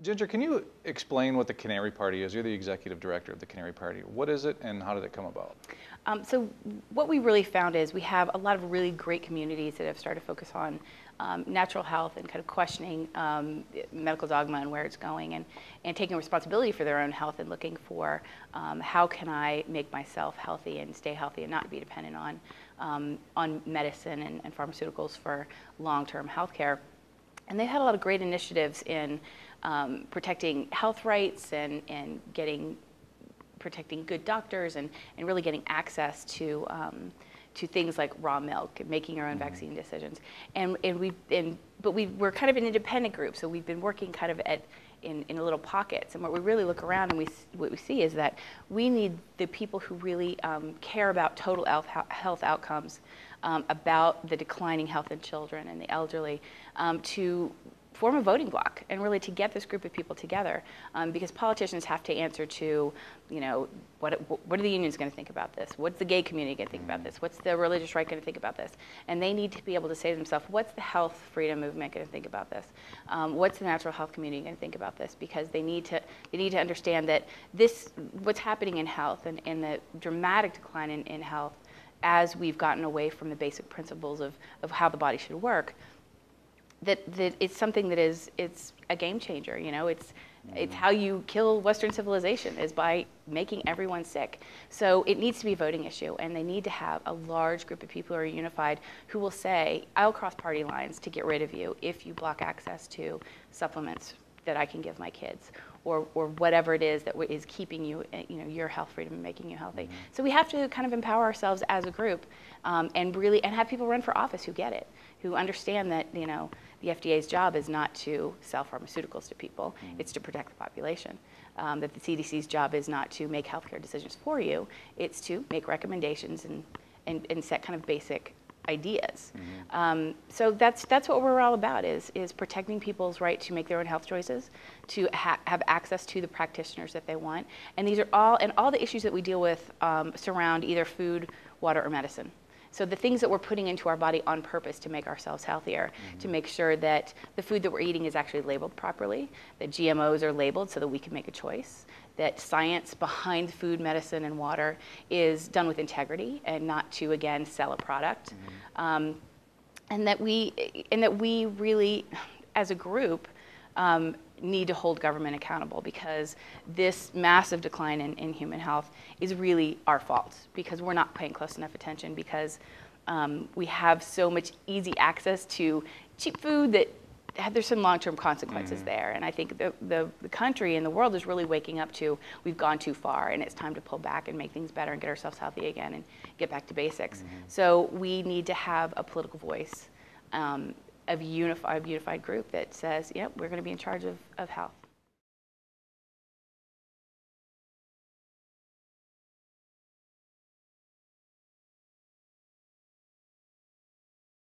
Ginger, can you explain what the Canary Party is? You're the executive director of the Canary Party. What is it and how did it come about? So what we really found is we have a lot of really great communities that have started to focus on natural health and kind of questioning medical dogma and where it's going, and taking responsibility for their own health and looking for how can I make myself healthy and stay healthy and not be dependent on medicine and pharmaceuticals for long-term health care. And they had a lot of great initiatives in protecting health rights and protecting good doctors and really getting access to things like raw milk and making your own vaccine decisions. But we're kind of an independent group, so we've been working kind of in little pockets. And what we really look around and what we see is that we need the people who really care about total health outcomes, about the declining health in children and the elderly, to form a voting bloc and really to get this group of people together, because politicians have to answer to, what are the unions going to think about this? What's the gay community going to think about this? What's the religious right going to think about this? And they need to be able to say to themselves, what's the health freedom movement going to think about this? What's the natural health community going to think about this? Because they need to understand that what's happening in health and the dramatic decline in health as we've gotten away from the basic principles of how the body should work, that it's something that it's a game changer. It's how you kill Western civilization, is by making everyone sick. So it needs to be a voting issue, and they need to have a large group of people who are unified who will say, I'll cross party lines to get rid of you if you block access to supplements that I can give my kids, or whatever it is that is keeping you, your health freedom and making you healthy. So we have to kind of empower ourselves as a group, and have people run for office who get it, who understand that the FDA's job is not to sell pharmaceuticals to people, it's to protect the population. That the CDC's job is not to make healthcare decisions for you, it's to make recommendations and set kind of basic ideas. So that's what we're all about, is protecting people's right to make their own health choices, to have access to the practitioners that they want. And these are all the issues that we deal with surround either food, water, or medicine. So the things that we're putting into our body on purpose to make ourselves healthier, to make sure that the food that we're eating is actually labeled properly, that GMOs are labeled so that we can make a choice, that science behind food, medicine, and water is done with integrity and not to, again, sell a product. And that we really, as a group, need to hold government accountable, because this massive decline in human health is really our fault, because we're not paying close enough attention, because we have so much easy access to cheap food that there's some long-term consequences there. And I think the country and the world is really waking up to, we've gone too far and it's time to pull back and make things better and get ourselves healthy again and get back to basics. So we need to have a political voice, of a unified group that says, yep, we're going to be in charge of health.